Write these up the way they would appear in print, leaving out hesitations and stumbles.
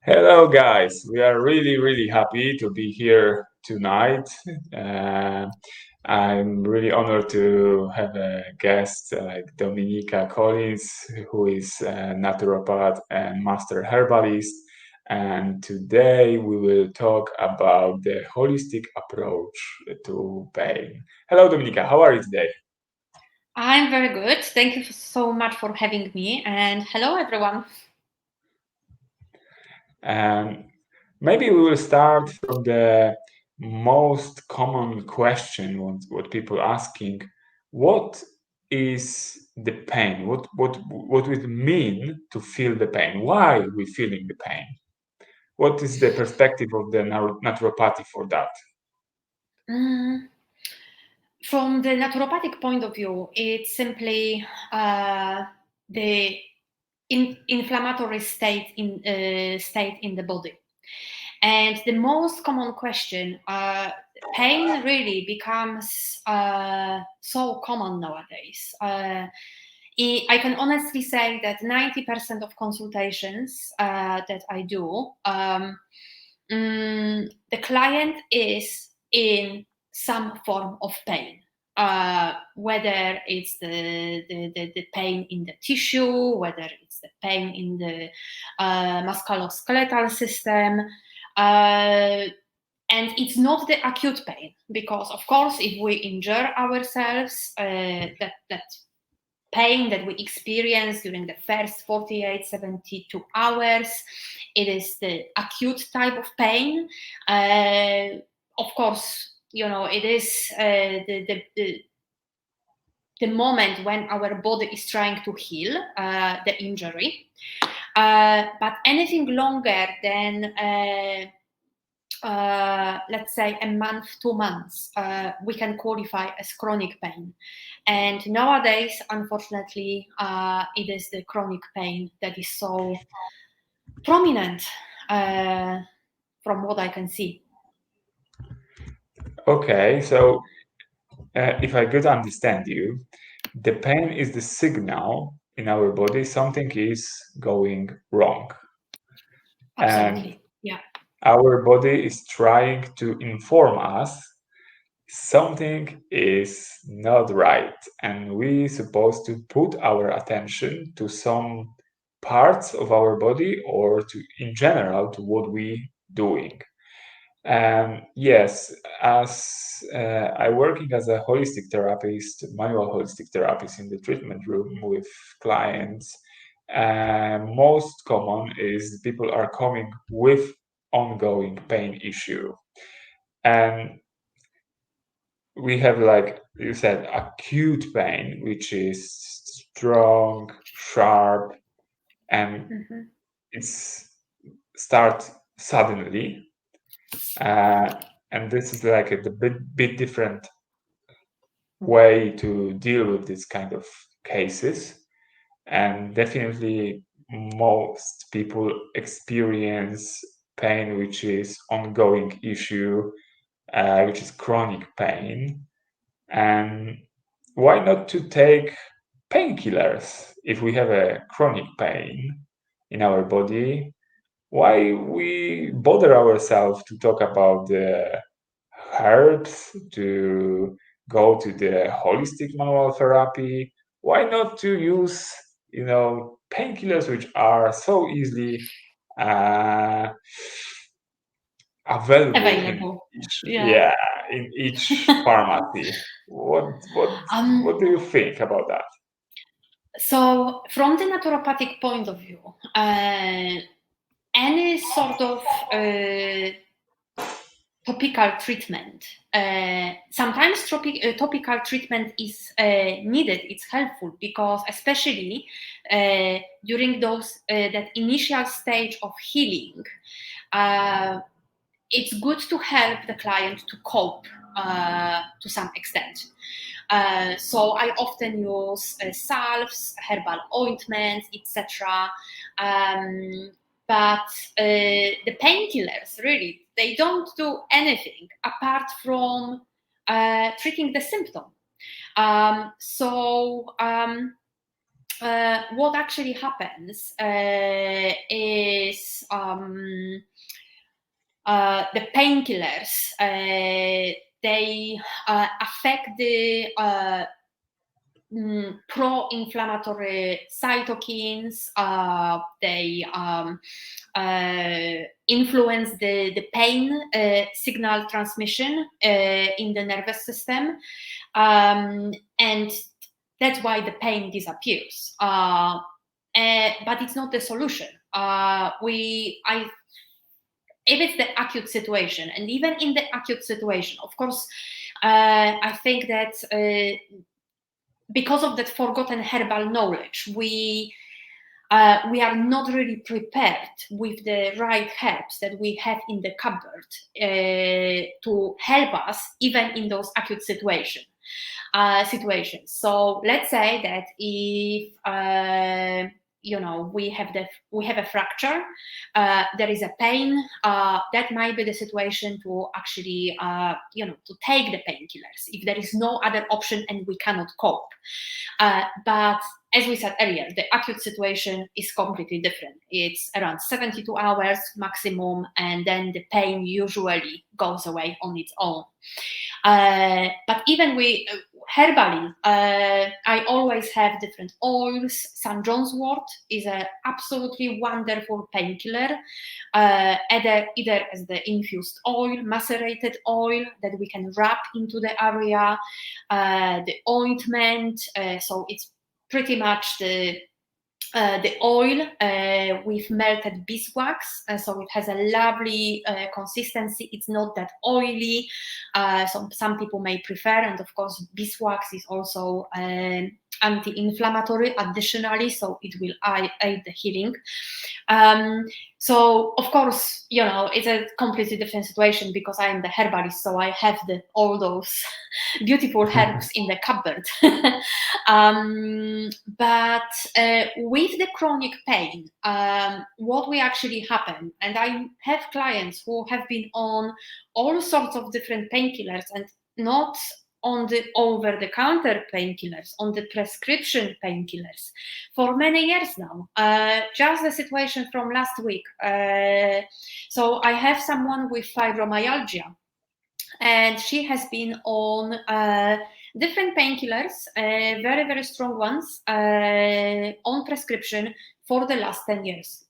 Hello, guys. We are really happy to be here tonight. Uh, I'm really honored to have a guest like Dominica Collis, who is a naturopath and master herbalist. And today we will talk about the holistic approach to pain. Hello, Dominica. How are you today? I'm very good. Thank you so much for having me. And hello, everyone. Um, Maybe we will start from the most common question what people asking. What is the pain? What would it mean to feel the pain? Why we feeling the pain? What is the perspective of the naturopathy for that? Mm, from the naturopathic point of view, it's simply the inflammatory state in the body. And the most common question, pain really becomes so common nowadays. I can honestly say that 90% of consultations that I do, the client is in some form of pain. Whether it's the pain in the tissue, whether it's the pain in the musculoskeletal system, and it's not the acute pain, because of course if we injure ourselves, that pain that we experience during the first 48, 72 hours, it is the acute type of pain. Of course, it is the moment when our body is trying to heal the injury. But anything longer than let's say a month, 2 months, we can qualify as chronic pain. And nowadays, unfortunately, it is the chronic pain that is so prominent, from what I can see. Okay, so if I could understand you, the pain is the signal in our body something is going wrong. And Absolutely. Yeah. our body is trying to inform us something is not right, and we supposed to put our attention to some parts of our body or to in general to what we doing. Yes, as I working as a holistic therapist, manual holistic therapist in the treatment room with clients, most common is people are coming with ongoing pain issue. And we have, like you said, acute pain, which is strong, sharp, and Mhm. it's start suddenly. Uh, and this is like a bit different way to deal with this kind of cases. And definitely most people experience pain which is ongoing issue, which is chronic pain. And why not to take painkillers if we have a chronic pain in our body? Why we bother ourselves to talk about the herbs, to go to the holistic manual therapy? Why not to use, painkillers which are so easily uh, available in Available. each, Yeah. yeah, in each pharmacy? What um, do you think about that? so, from the naturopathic point of view, any sort of topical treatment. Sometimes topical treatment is needed. It's helpful because, especially during those that initial stage of healing, uh, it's good to help the client to cope to some extent. So I often use salves, herbal ointments, etc. But the painkillers, really, they don't do anything apart from treating the symptom. So what actually happens is the painkillers. They affect the pro-inflammatory cytokines. They influence the pain signal transmission in the nervous system, and that's why the pain disappears. But it's not the solution. If it's the acute situation, and even in the acute situation, of course, I think that because of that forgotten herbal knowledge, we are not really prepared with the right herbs that we have in the cupboard to help us even in those acute situations. So let's say that if we have a fracture, there is a pain, that might be the situation to actually to take the painkillers if there is no other option and we cannot cope. But as we said earlier, the acute situation is completely different. It's around 72 hours maximum, and then the pain usually goes away on its own. But even herbally, I always have different oils. St. John's wort is an absolutely wonderful painkiller, either as the infused oil, macerated oil that we can rub into the area, the ointment. So it's pretty much the oil with melted beeswax, so it has a lovely consistency. It's not that oily. Some people may prefer, and of course beeswax is also anti-inflammatory additionally, so it will aid the healing. So of course, it's a completely different situation because I am the herbalist, so I have all those beautiful herbs in the cupboard. But with the chronic pain, what will actually happen, and I have clients who have been on all sorts of different painkillers, and not on the over-the-counter painkillers, on the prescription painkillers for many years now. Just the situation from last week. So I have someone with fibromyalgia, and she has been on different painkillers, very, very strong ones, on prescription for the last 10 years.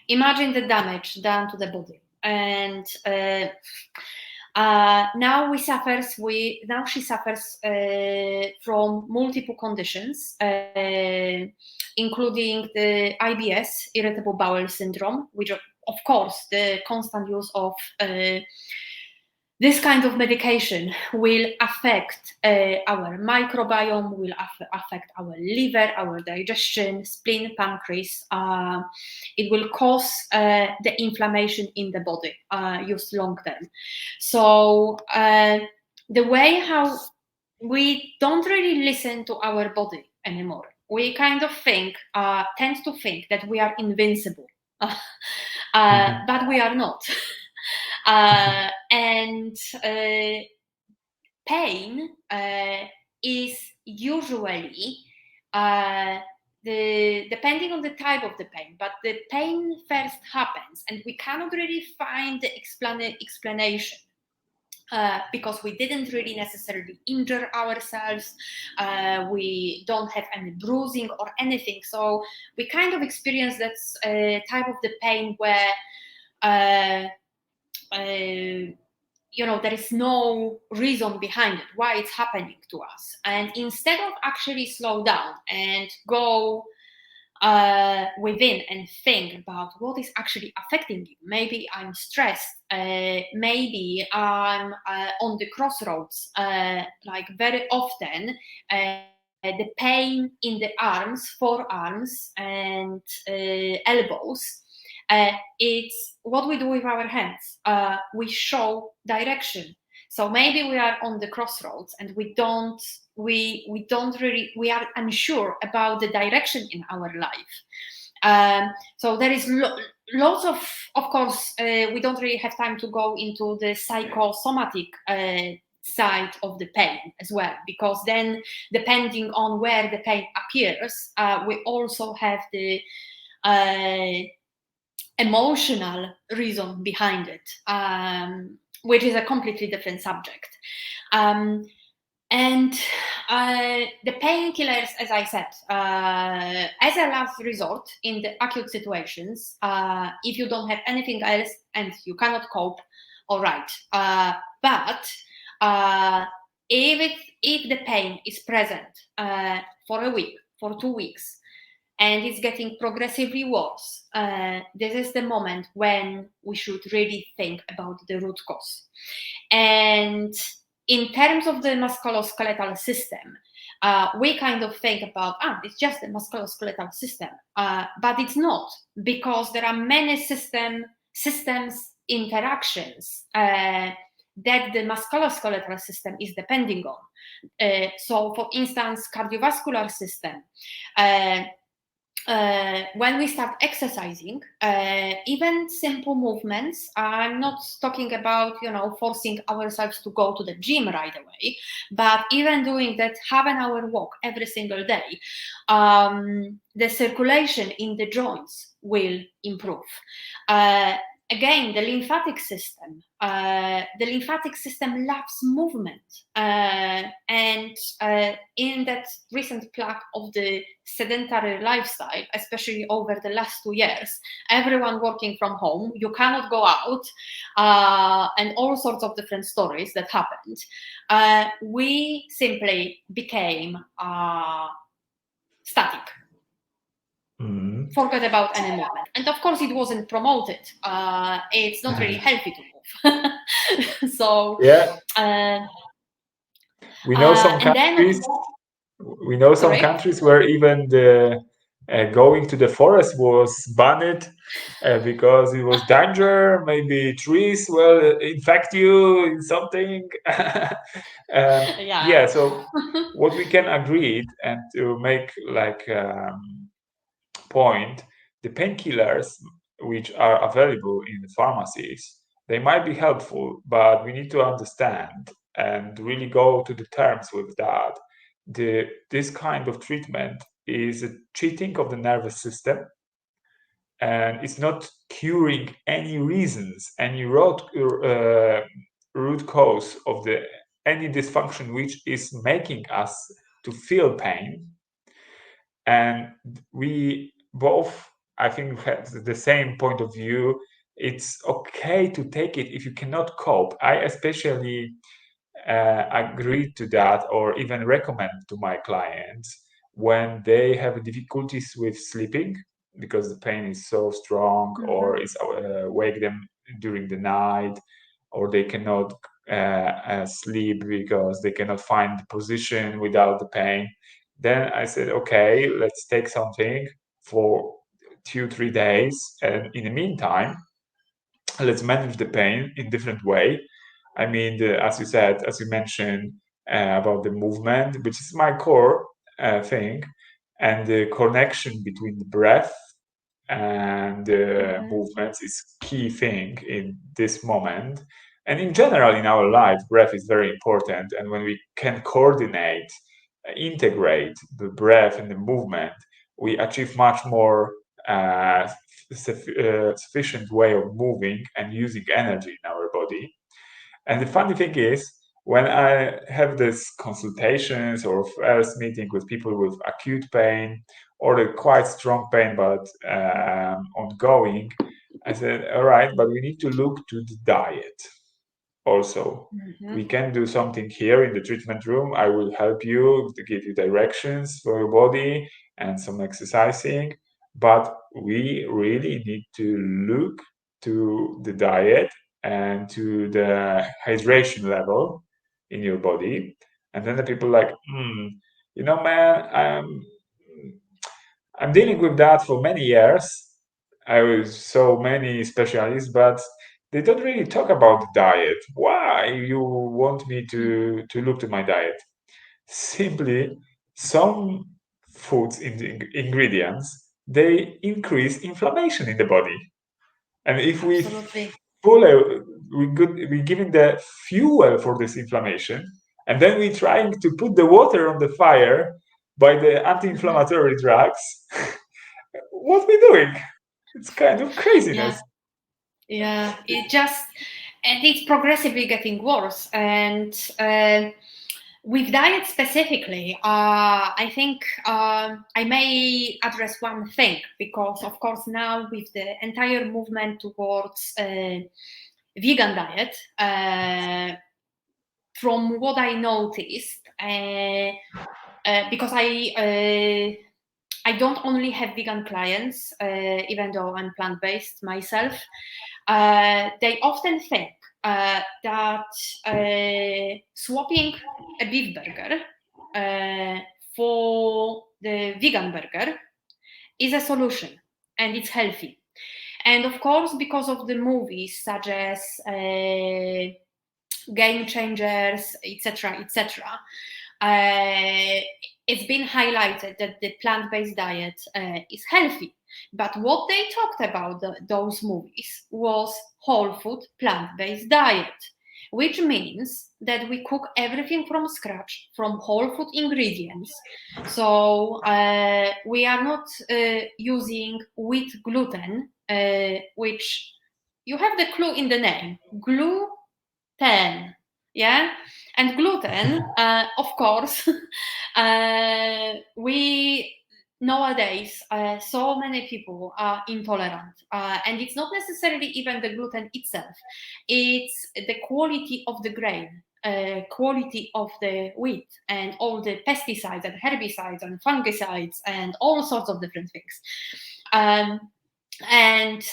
Imagine the damage done to the body. And now she suffers from multiple conditions, including the IBS, irritable bowel syndrome, which of course the constant use of this kind of medication will affect our microbiome, will affect our liver, our digestion, spleen, pancreas. It will cause the inflammation in the body, used long term. So the way how we don't really listen to our body anymore, we kind of tend to think that we are invincible, but we are not. And pain is usually depending on the type of the pain, but the pain first happens and we cannot really find the explanation. Because we didn't really necessarily injure ourselves, we don't have any bruising or anything, so we kind of experience that type of the pain where there is no reason behind it, why it's happening to us. And instead of actually slow down and go within and think about what is actually affecting you, maybe I'm stressed, maybe I'm on the crossroads, like very often, the pain in the arms, forearms, and elbows. It's what we do with our hands. We show direction. So maybe we are on the crossroads and we are unsure about the direction in our life. So there is lots of course, we don't really have time to go into the psychosomatic side of the pain as well, because then depending on where the pain appears, we also have the emotional reason behind it, which is a completely different subject. And the painkillers, as I said, as a last resort in the acute situations, if you don't have anything else and you cannot cope, all right. But if the pain is present for a week, for 2 weeks, and it's getting progressively worse, this is the moment when we should really think about the root cause. And in terms of the musculoskeletal system, we kind of think about, it's just the musculoskeletal system, but it's not, because there are many systems interactions that the musculoskeletal system is depending on. So, for instance, cardiovascular system. When we start exercising, even simple movements, I'm not talking about, forcing ourselves to go to the gym right away, but even doing that half an hour walk every single day, the circulation in the joints will improve. Again, the lymphatic system. The lymphatic system loves movement. And in that recent plague of the sedentary lifestyle, especially over the last 2 years, everyone working from home, you cannot go out, and all sorts of different stories that happened. We simply became static. Forget about any movement. And of course, it wasn't promoted. It's not really healthy to move. So, yeah, we know some countries. We know some countries where even the going to the forest was banned because it was danger. Maybe trees will infect you in something. Yeah. So what we can agree, and to make like point, the painkillers which are available in the pharmacies, they might be helpful, but we need to understand and really go to the terms with that. This kind of treatment is a cheating of the nervous system, and it's not curing any reasons, any root cause of any dysfunction which is making us to feel pain. And we both, I think, have the same point of view. It's okay to take it if you cannot cope. I especially agree to that, or even recommend to my clients when they have difficulties with sleeping because the pain is so strong, or it's wake them during the night, or they cannot sleep because they cannot find the position without the pain. Then I said, okay, let's take something for 2-3 days, and in the meantime, let's manage the pain in different way. I mean, as you said, as you mentioned about the movement, which is my core thing, and the connection between the breath and movements is key thing in this moment. And in general, in our life, breath is very important. And when we can coordinate, integrate the breath and the movement, we achieve much more sufficient way of moving and using energy in our body. And the funny thing is, when I have these consultations or first meeting with people with acute pain or a quite strong pain but ongoing, I said, all right, but we need to look to the diet also. We can do something here in the treatment room. I will help you to give you directions for your body and some exercising, but we really need to look to the diet and to the hydration level in your body. And then the people like, man, I'm dealing with that for many years. I was so many specialists, but they don't really talk about the diet. Why you want me to look to my diet? Simply, some foods in the ingredients, they increase inflammation in the body. And if we we're giving the fuel for this inflammation, and then we're trying to put the water on the fire by the anti-inflammatory drugs. What we doing? It's kind of craziness. Yeah, it's progressively getting worse. And with diet specifically, I think I may address one thing, because of course now with the entire movement towards vegan diet, from what I noticed, because I don't only have vegan clients, even though I'm plant-based myself. They often think that swapping a beef burger for the vegan burger is a solution and it's healthy. And of course, because of the movies such as Game Changers, etc., etc., it's been highlighted that the plant-based diet is healthy. But what they talked about, those movies, was whole food plant-based diet, which means that we cook everything from scratch, from whole food ingredients. So we are not using wheat gluten, which you have the clue in the name, gluten. Yeah, and gluten, of course, we nowadays so many people are intolerant, and it's not necessarily even the gluten itself, it's the quality of the grain, quality of the wheat, and all the pesticides and herbicides and fungicides and all sorts of different things. And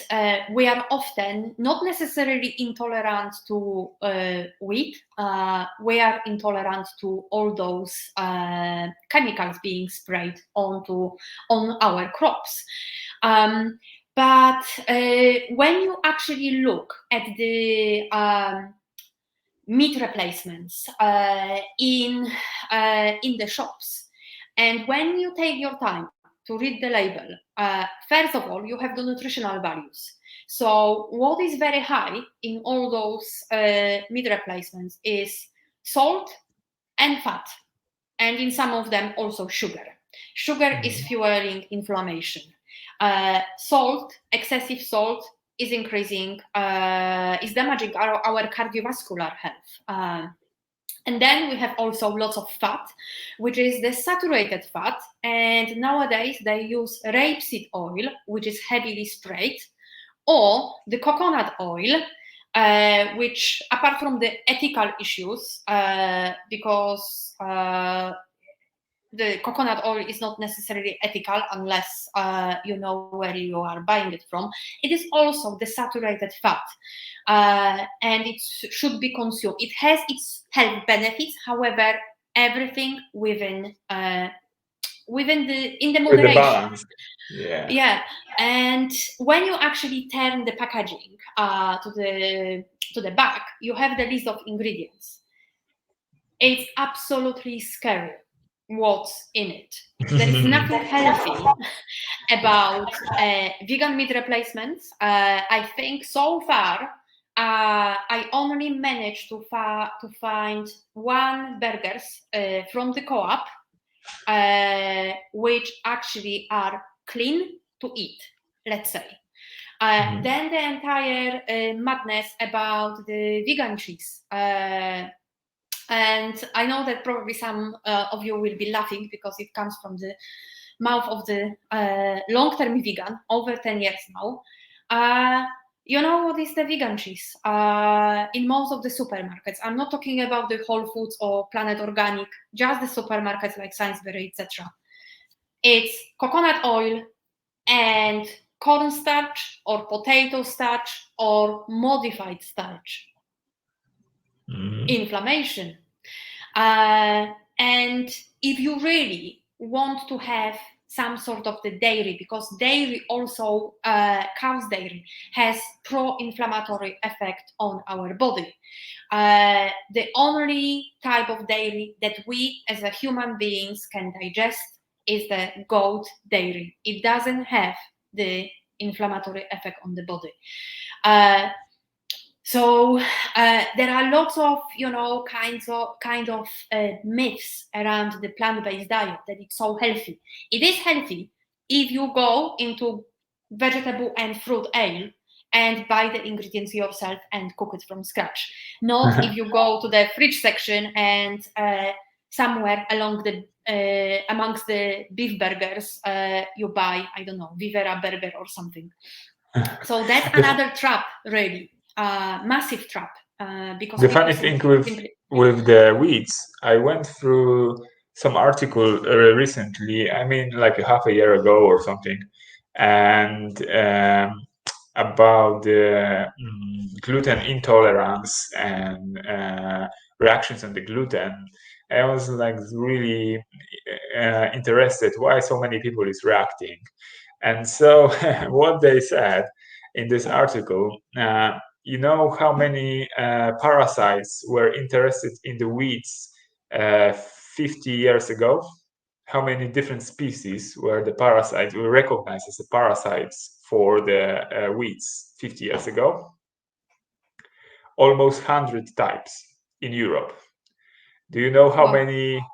we are often not necessarily intolerant to wheat. We are intolerant to all those chemicals being sprayed on our crops. But when you actually look at the meat replacements in the shops, and when you take your time to read the label, first of all, you have the nutritional values. So what is very high in all those meat replacements is salt and fat, and in some of them also sugar. Sugar is fueling inflammation. Salt, excessive salt, is increasing, is damaging our cardiovascular health. And then we have also lots of fat, which is the saturated fat. And nowadays they use rapeseed oil, which is heavily sprayed, or the coconut oil, which, apart from the ethical issues, because the coconut oil is not necessarily ethical unless you know where you are buying it from. It is also the saturated fat, and it should be consumed. It has its health benefits, however, everything in the moderation. With the balance. Yeah, and when you actually turn the packaging to the back, you have the list of ingredients. It's absolutely scary what's in it. There is nothing healthy about vegan meat replacements. I think so far I only managed to find one burgers from the co-op which actually are clean to eat, let's say. Then the entire madness about the vegan cheese. And I know that probably some of you will be laughing because it comes from the mouth of the long-term vegan, over 10 years now. You know what is the vegan cheese? In most of the supermarkets. I'm not talking about the Whole Foods or Planet Organic, just the supermarkets like Sainsbury, etc. It's coconut oil and cornstarch or potato starch or modified starch. Inflammation. And if you really want to have some sort of the dairy, because dairy also, cow's dairy, has pro-inflammatory effect on our body. The only type of dairy that we as a human beings can digest is the goat dairy. It doesn't have the inflammatory effect on the body. So there are lots of kind of myths around the plant-based diet, that it's so healthy. It is healthy if you go into vegetable and fruit ale and buy the ingredients yourself and cook it from scratch. Not if you go to the fridge section and somewhere along the amongst the beef burgers you buy, I don't know, Vivera burger or something. So that's another trap, really, massive trap. Because The funny thing with the weeds, I went through some article recently, I mean like a half a year ago or something, and about the gluten intolerance and reactions on the gluten. I was like really interested why so many people is reacting. And so what they said in this article, you know how many parasites were interested in the weeds 50 years ago? How many different species were recognized as the parasites for the weeds 50 years ago? Almost 100 types in Europe. Do you know how many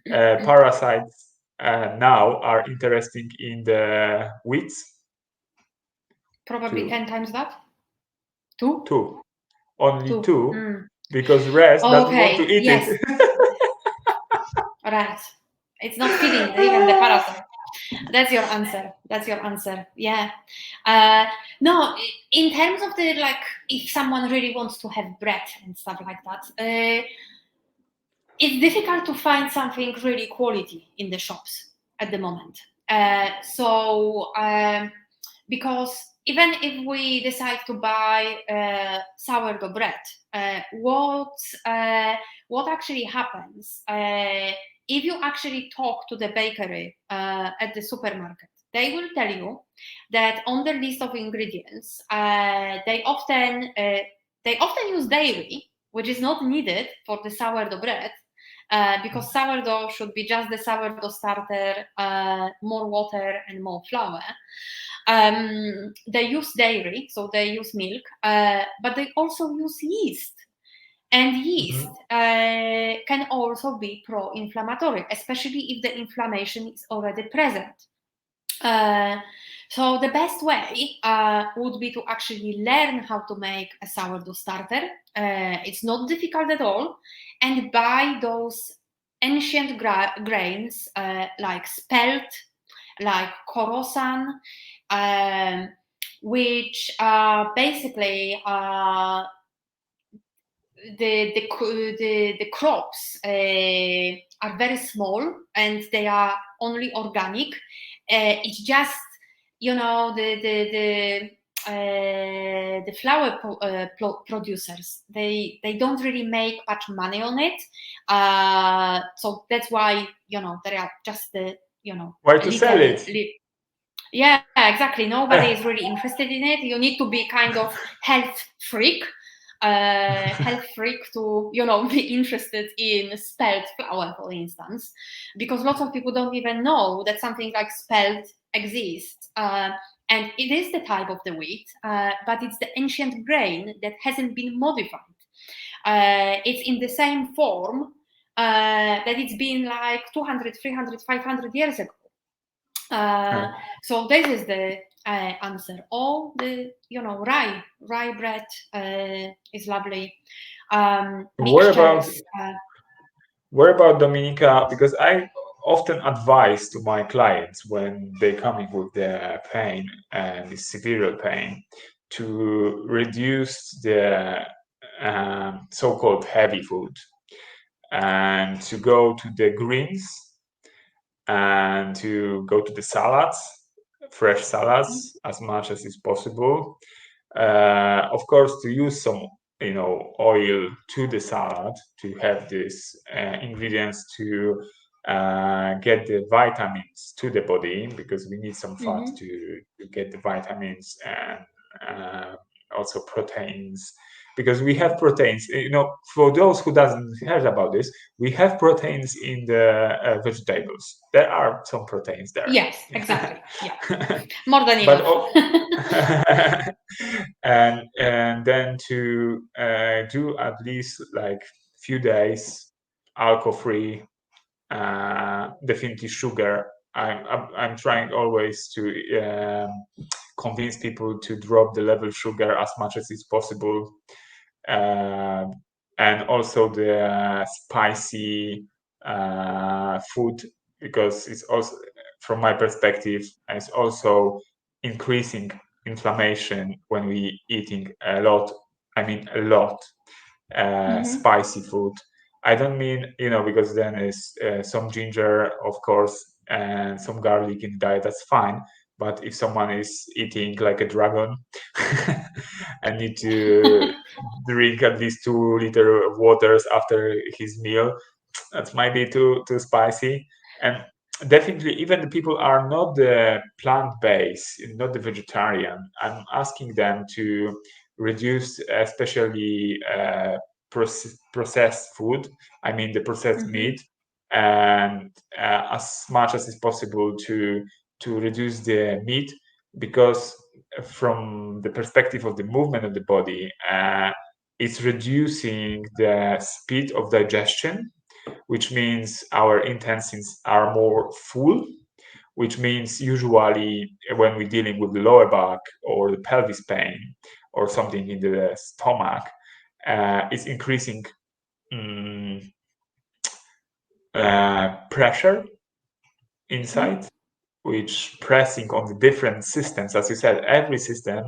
parasites now are interesting in the weeds? Probably 10 times that. Two? Two. Only two. Because rest doesn't want to eat it. Right. It's not feeding even the parasite. That's your answer. Yeah. No, in terms of the, like, if someone really wants to have bread and stuff like that, it's difficult to find something really quality in the shops at the moment. Because even if we decide to buy sourdough bread, what actually happens if you actually talk to the bakery at the supermarket? They will tell you that on the list of ingredients, they often use dairy, which is not needed for the sourdough bread. Because sourdough should be just the sourdough starter, more water and more flour. They use dairy, so they use milk, but they also use yeast. And yeast can also be pro-inflammatory, especially if the inflammation is already present. So the best way would be to actually learn how to make a sourdough starter. It's not difficult at all, and buy those ancient grains like spelt, like korosan, which basically the crops are very small and they are only organic. It's just, you know, the flour producers, they don't really make much money on it, so that's why, you know, they are just the, you know, why to sell it? Yeah, exactly. Nobody is really interested in it. You need to be kind of health freak to, you know, be interested in spelt flour, for instance, because lots of people don't even know that something like spelt exists. And it is the type of the wheat, but it's the ancient grain that hasn't been modified. It's in the same form that it's been like 200, 300, 500 years ago. So this is the answer. All the, you know, rye bread is lovely. Mixtures. Where about Dominica? Because I often advise to my clients when they come in with the pain and the severe pain to reduce the so-called heavy food and to go to the greens and to go to the salads, fresh salads, as much as is possible. Of course, to use some, you know, oil to the salad to have these ingredients to get the vitamins to the body, because we need some fat to get the vitamins and also proteins, because we have proteins, you know, for those who doesn't heard about this, we have proteins in the vegetables. There are some proteins there. Yes, exactly. Yeah. More than but enough. and then to do at least like few days alcohol free, definitely sugar. I'm trying always to convince people to drop the level of sugar as much as is possible, and also the spicy food, because it's also, from my perspective, it's also increasing inflammation when we eating a lot. I mean a lot spicy food. I don't mean, because then is some ginger, of course, and some garlic in the diet. That's fine. But if someone is eating like a dragon and need to drink at least 2 liters of waters after his meal, that might be too spicy. And definitely, even the people are not the plant-based, not the vegetarian, I'm asking them to reduce, especially processed food. I mean the processed meat, and as much as is possible to reduce the meat, because from the perspective of the movement of the body, it's reducing the speed of digestion, which means our intestines are more full, which means usually when we're dealing with the lower back or the pelvis pain or something in the stomach, it's increasing pressure inside, which pressing on the different systems. As you said, every system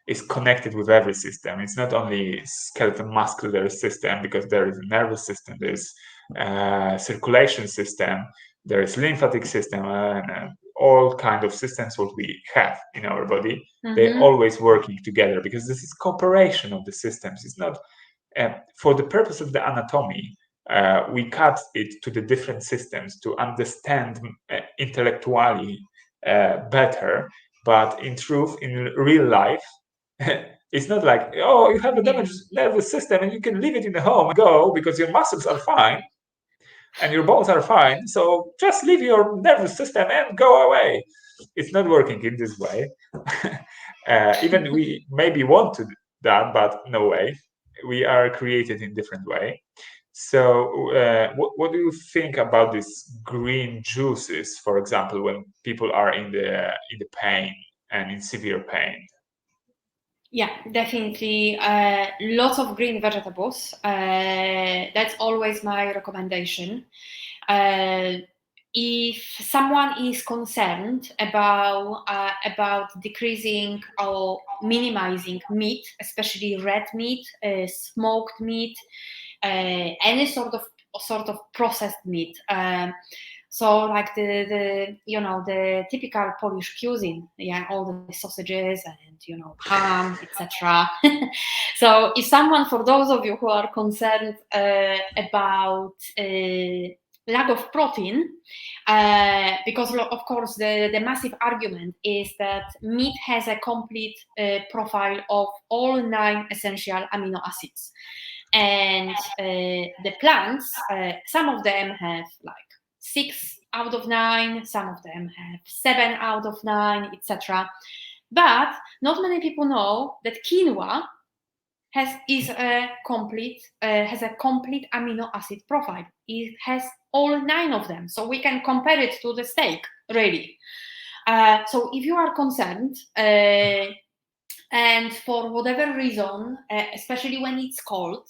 is connected with every system. It's not only skeletal muscular system, because there is a nervous system, there's circulation system, there is lymphatic system, and all kind of systems what we have in our body. They always working together, because this is cooperation of the systems. It's not for the purpose of the anatomy. We cut it to the different systems to understand intellectually better, but in truth, in real life, it's not like, oh, you have a damaged nervous system and you can leave it in the home and go because your muscles are fine and your bones are fine, so just leave your nervous system and go away. It's not working in this way. Even we maybe want to that, but no way. We are created in different way. So what do you think about these green juices, for example, when people are in the pain and in severe pain? Yeah, definitely. Lots of green vegetables. That's always my recommendation. If someone is concerned about decreasing or minimizing meat, especially red meat, smoked meat, any sort of processed meat. So like the typical Polish cuisine, all the sausages and ham, etc. So if someone, for those of you who are concerned about lack of protein, because of course the massive argument is that meat has a complete profile of all 9 essential amino acids, and the plants, some of them have like 6 out of 9, some of them have 7 out of 9, etc. But not many people know that quinoa has a complete amino acid profile. It has all 9 of them, so we can compare it to the steak, really. So if you are concerned, and for whatever reason, especially when it's cold,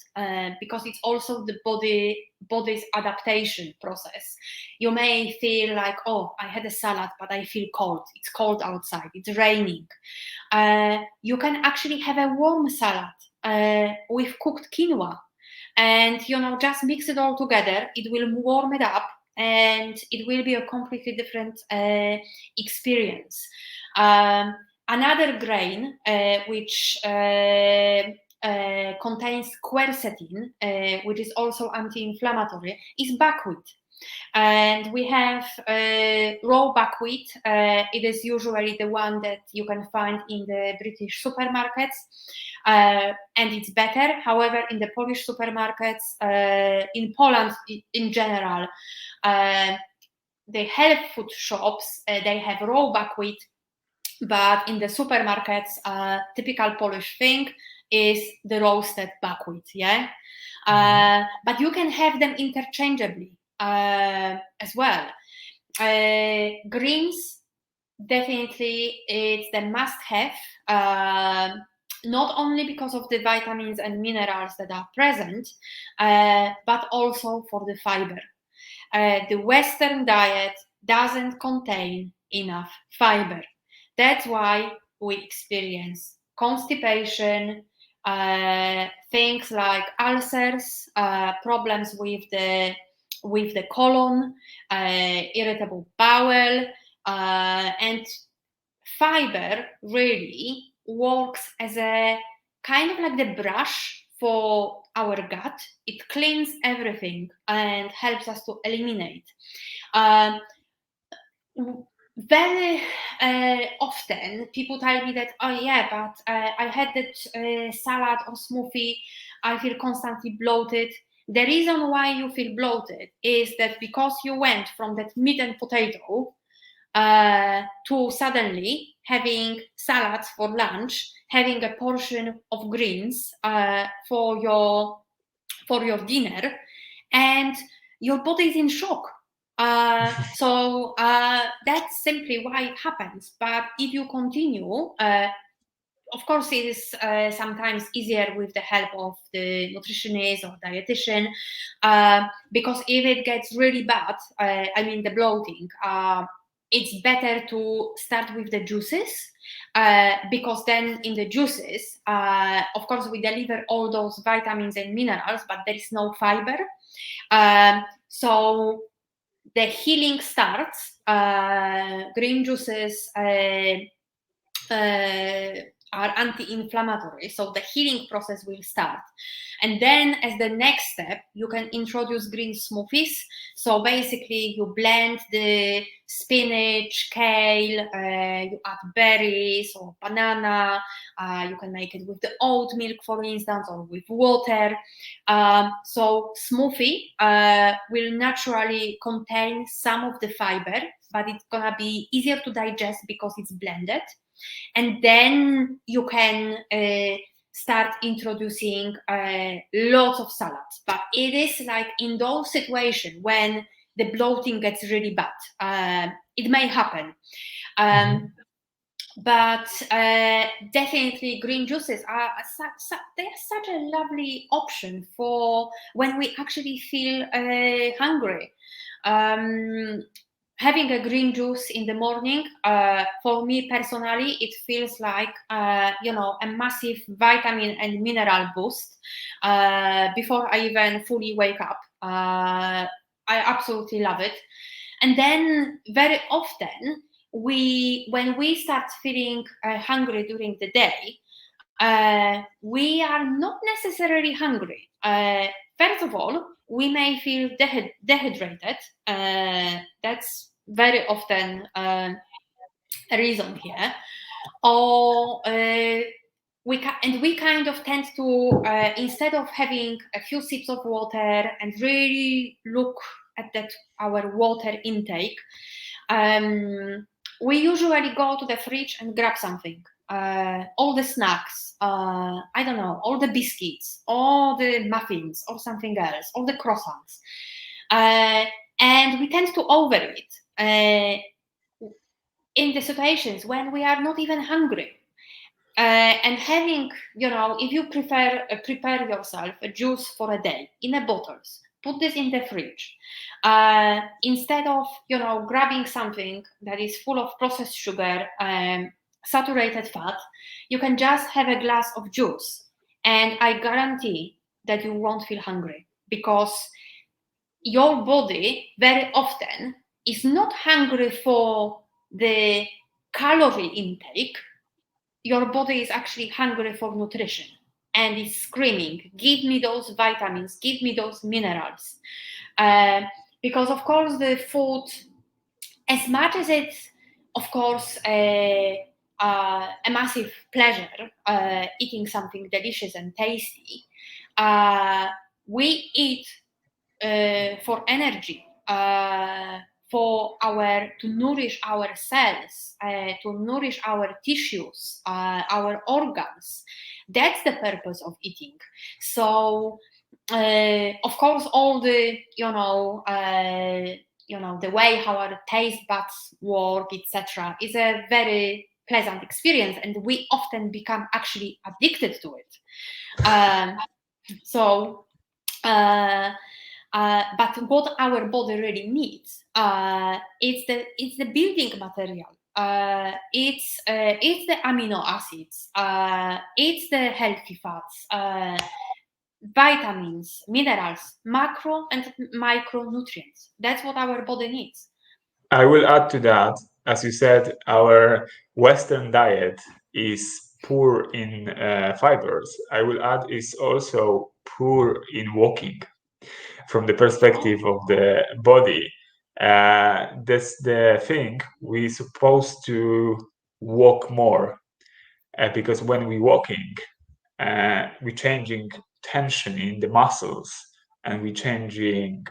because it's also the body's adaptation process, you may feel like, oh, I had a salad, but I feel cold. It's cold outside. It's raining. You can actually have a warm salad with cooked quinoa, and just mix it all together. It will warm it up, and it will be a completely different experience. Another grain which contains quercetin, which is also anti-inflammatory, is buckwheat. And we have raw buckwheat. It is usually the one that you can find in the British supermarkets, and it's better. However, in the Polish supermarkets, in Poland in general, the health food shops, they have raw buckwheat, But in the supermarkets, typical Polish thing is the roasted buckwheat, yeah? But you can have them interchangeably as well. Greens, definitely, it's the must-have, not only because of the vitamins and minerals that are present, but also for the fiber. The Western diet doesn't contain enough fiber. That's why we experience constipation, things like ulcers, problems with the colon, irritable bowel, and fiber really works as a kind of like the brush for our gut. It cleans everything and helps us to eliminate. Very often people tell me that, oh yeah, but I had that salad or smoothie, I feel constantly bloated. The reason why you feel bloated is that because you went from that meat and potato to suddenly having salads for lunch, having a portion of greens for your dinner, and your body is in shock. So that's simply why it happens. But if you continue, of course, it is sometimes easier with the help of the nutritionist or dietitian, because if it gets really bad, I mean the bloating, it's better to start with the juices, because then in the juices, of course, we deliver all those vitamins and minerals, but there is no fiber. So the healing starts. Green juices are anti-inflammatory, so the healing process will start. And then as the next step, you can introduce green smoothies. So basically you blend the spinach, kale, you add berries or banana, you can make it with the oat milk, for instance, or with water. So smoothie will naturally contain some of the fiber, but it's gonna be easier to digest because it's blended. And then you can start introducing lots of salads. But it is like in those situations when the bloating gets really bad, it may happen. But definitely green juices are they're such a lovely option for when we actually feel hungry. Having a green juice in the morning, for me personally, it feels like a massive vitamin and mineral boost before I even fully wake up. I absolutely love it. And then very often, when we start feeling hungry during the day, we are not necessarily hungry. First of all, we may feel dehydrated. That's very often a reason here. Or we kind of tend to, instead of having a few sips of water and really look at that our water intake, we usually go to the fridge and grab something. All the snacks, I don't know, all the biscuits, all the muffins, or something else, all the croissants. And we tend to overeat in the situations when we are not even hungry. And having, if you prepare yourself a juice for a day in a bottles, put this in the fridge. Instead of, grabbing something that is full of processed sugar, saturated fat, you can just have a glass of juice. And I guarantee that you won't feel hungry, because your body very often is not hungry for the calorie intake. Your body is actually hungry for nutrition and is screaming, give me those vitamins, give me those minerals. Because of course the food, as much as it's of course a massive pleasure eating something delicious and tasty, we eat for energy, to nourish our cells, to nourish our tissues, our organs. That's the purpose of eating. So, of course, all the the way how our taste buds work, etc., is a very pleasant experience, and we often become actually addicted to it. So. But what our body really needs, it's the building material. It's the amino acids. It's the healthy fats, vitamins, minerals, macro and micronutrients. That's what our body needs. I will add to that, as you said, our Western diet is poor in fibers. I will add is also poor in walking. From the perspective of the body, that's the thing. We're supposed to walk more because when we're walking, we're changing tension in the muscles and we're changing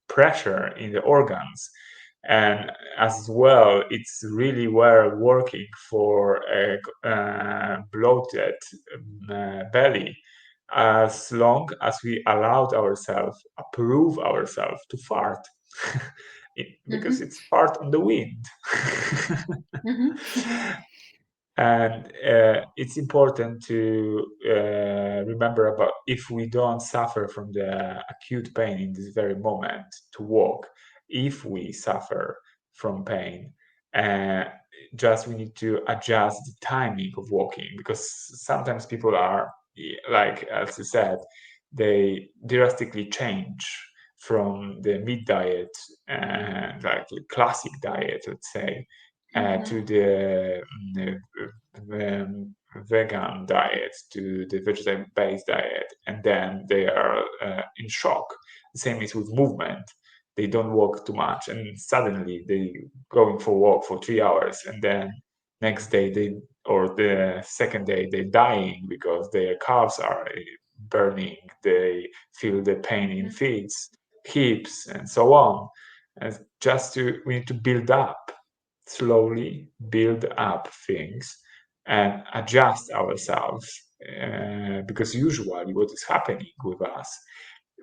pressure in the organs. And as well, it's really well working for a bloated belly, as long as we allowed ourselves, approve ourselves to fart. Because it's fart on the wind. And it's important to remember about if we don't suffer from the acute pain in this very moment to walk, if we suffer from pain, just we need to adjust the timing of walking, because sometimes people are, like as you said, they drastically change from the meat diet, like the classic diet, let's say, to the vegan diet, to the vegetable-based diet, and then they are in shock. The same is with movement. They don't walk too much, and suddenly they going for a walk for 3 hours, and then next day or the second day they're dying because their calves are burning. They feel the pain in feet, hips, and so on. And we need to build up slowly, build up things and adjust ourselves, because usually what is happening with us,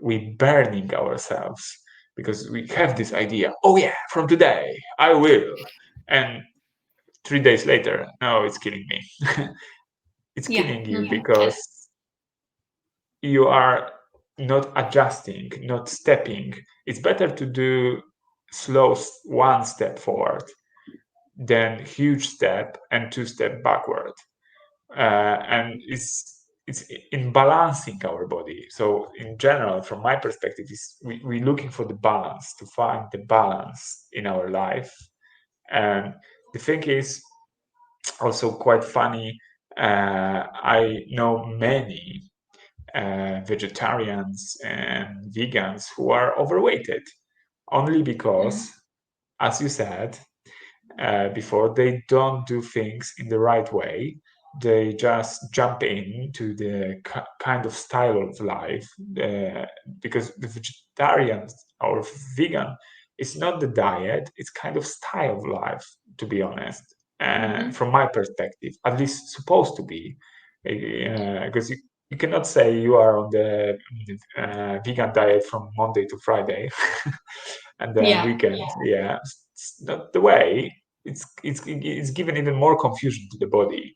we burning ourselves because we have this idea, oh yeah, from today I will, and 3 days later, no, it's killing me. It's killing you because you are not adjusting, not stepping. It's better to do slow one step forward than huge step and 2 step backward. And it's in balancing our body. So in general, from my perspective, is we're looking for the balance, to find the balance in our life. And the thing is also quite funny. I know many vegetarians and vegans who are overweighted only because, as you said before, they don't do things in the right way. They just jump into the kind of style of life, because the vegetarian or vegan is not the diet, it's kind of style of life, to be honest. From my perspective, at least supposed to be, because you cannot say you are on the vegan diet from Monday to Friday and then weekend. Yeah, it's not the way. It's given even more confusion to the body.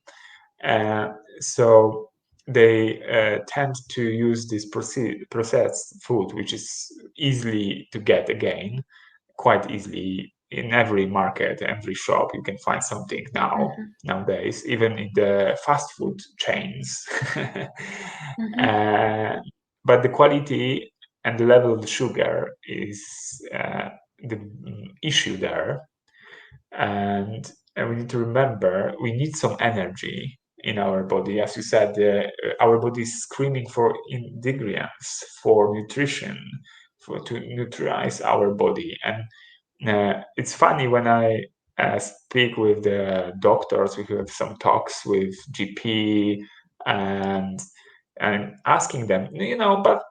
So they tend to use this processed food, which is easily to get again, quite easily in every market, every shop. You can find something nowadays, even in the fast food chains. But the quality and the level of the sugar is the issue there. And we need to remember we need some energy in our body. As you said, our body is screaming for ingredients, for nutrition, to nutrize our body. And it's funny when I speak with the doctors, we have some talks with GP, and and asking them, but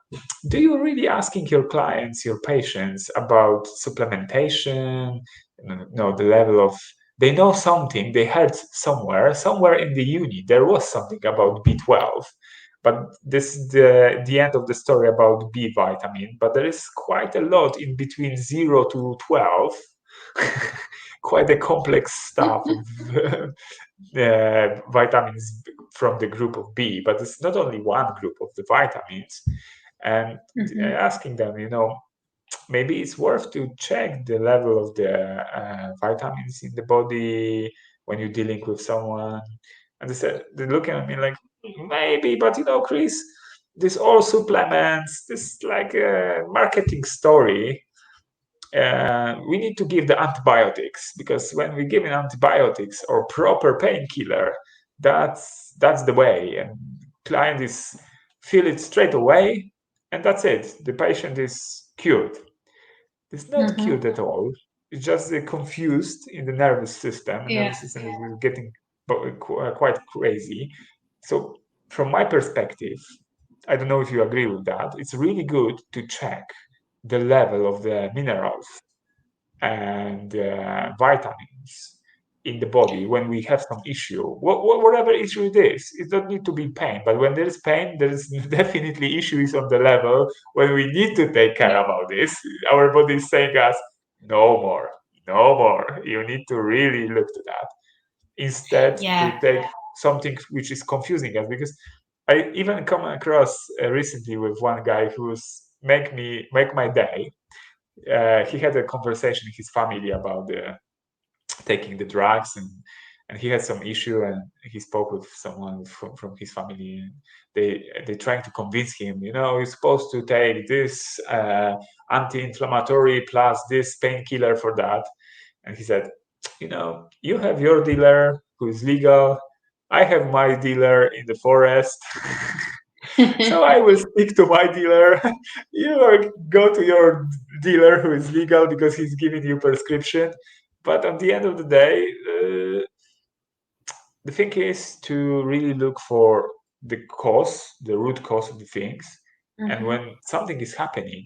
do you really asking your clients, your patients about supplementation, the level of, they know something, they heard somewhere in the uni there was something about B12, but this is the end of the story about B vitamin, but there is quite a lot in between 0 to 12. Quite a complex stuff of vitamins from the group of B, but it's not only one group of the vitamins. And asking them, maybe it's worth to check the level of the vitamins in the body when you're dealing with someone. And they're looking at me like, maybe, but Chris, this all supplements, this like a marketing story. We need to give the antibiotics, because when we give antibiotics or proper painkiller, that's the way, and client is feel it straight away, and that's it. The patient is cured. It's not cured at all. It's just confused in the nervous system. The nervous system is getting quite crazy. So from my perspective, I don't know if you agree with that, it's really good to check the level of the minerals and vitamins in the body when we have some issue, whatever issue it is. It doesn't need to be pain, but when there is pain, there is definitely issues on the level when we need to take care about this. Our body is saying us, no more, no more. You need to really look to that instead to take something which is confusing us. Because I even come across recently with one guy who's make my day. He had a conversation in his family about taking the drugs, and he had some issue, and he spoke with someone from his family, and they trying to convince him, you're supposed to take this anti-inflammatory plus this painkiller for that. And he said, you have your dealer who is legal, I have my dealer in the forest. So I will stick to my dealer. You go to your dealer who is legal because he's giving you prescription. But at the end of the day, the thing is to really look for the root cause of the things. And when something is happening,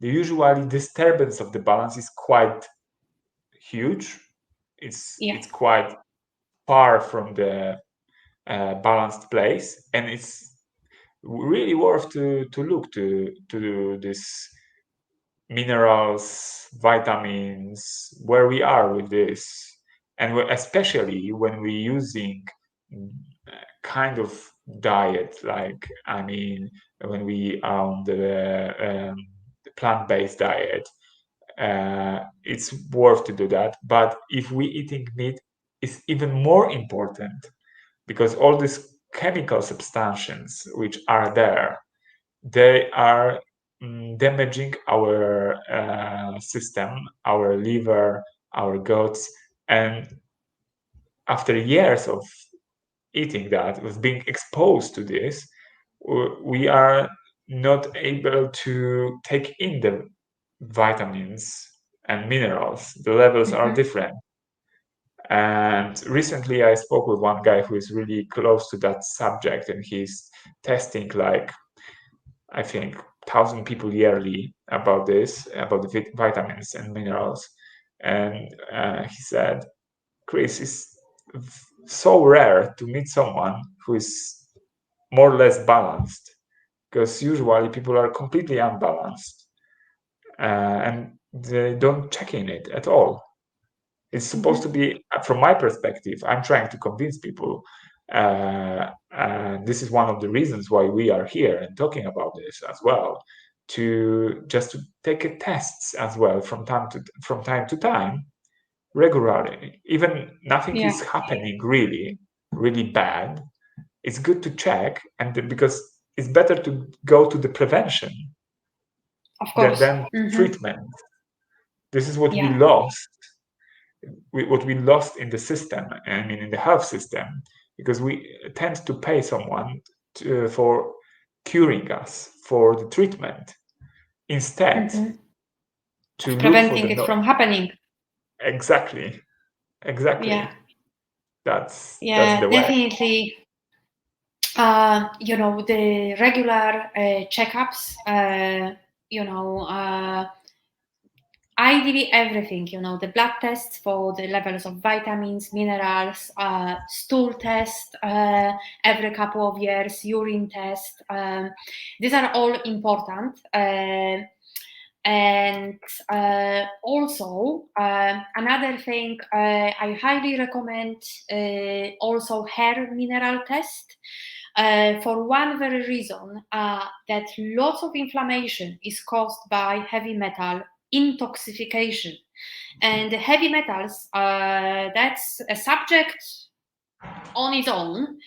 the usually disturbance of the balance is quite huge. It's quite far from the balanced place, and it's really worth to look to this minerals, vitamins, where we are with this, and especially when we're using kind of diet, like when we are on the plant-based diet, it's worth to do that. But if we eating meat, it's even more important, because all these chemical substances which are there, they are damaging our system, our liver, our guts. And after years of eating that, of being exposed to this, we are not able to take in the vitamins and minerals. The levels are different. And recently I spoke with one guy who is really close to that subject, and he's testing like, I think, 1,000 people yearly about this, about the vitamins and minerals. And he said, Chris, it's so rare to meet someone who is more or less balanced, because usually people are completely unbalanced, and they don't check in it at all. It's supposed to be, from my perspective, I'm trying to convince people. And this is one of the reasons why we are here and talking about this as well, to take tests as well from time to time, regularly. Even nothing is happening really, really bad. It's good to check, and because it's better to go to the prevention than treatment. This is what we lost. What we lost in the system, in the health system, because we tend to pay someone for curing us, for the treatment, instead to look preventing for it from happening. Exactly. That's the way. Definitely. The regular checkups, ideally everything, the blood tests for the levels of vitamins, minerals, stool test every couple of years, urine test. These are all important. And also, another thing I highly recommend also hair mineral test. For one very reason, that lots of inflammation is caused by heavy metal intoxication. And the heavy metals, that's a subject on its own,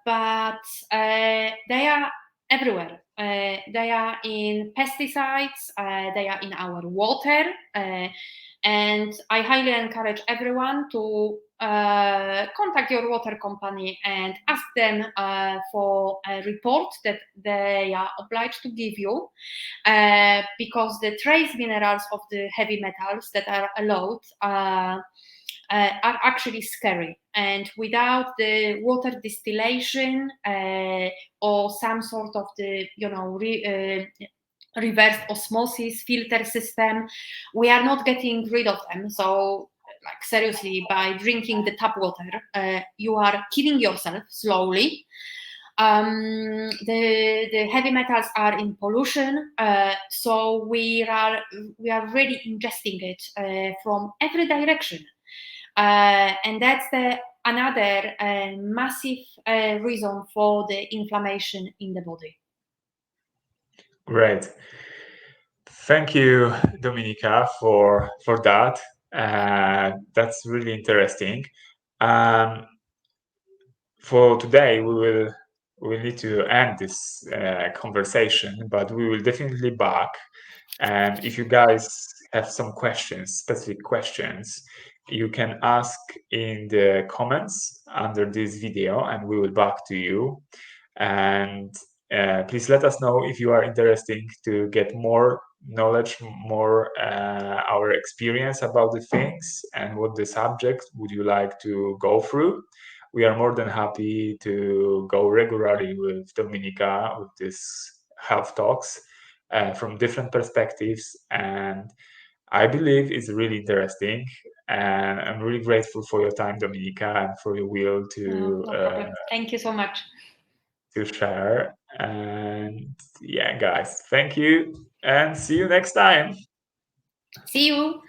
but they are everywhere. They are in pesticides, they are in our water, and I highly encourage everyone to contact your water company and ask them for a report that they are obliged to give you, because the trace minerals of the heavy metals that are allowed are actually scary. And without the water distillation or some sort of the reverse osmosis filter system, we are not getting rid of them. So, like, seriously, by drinking the tap water, you are killing yourself slowly. The heavy metals are in pollution, so we are really ingesting it from every direction. And that's another massive reason for the inflammation in the body. Great. Thank you, Dominica, for that. That's really interesting. For today, we will need to end this conversation, but we will definitely back. And if you guys have some questions, specific questions, you can ask in the comments under this video, and we will back to you. And please let us know if you are interested to get more knowledge, more our experience about the things, and what the subject would you like to go through. We are more than happy to go regularly with Dominica with these health talks from different perspectives, and I believe it's really interesting, and I'm really grateful for your time, Dominica, and for your will No problem. Thank you so much. To share. And yeah, guys, thank you, and see you next time. See you.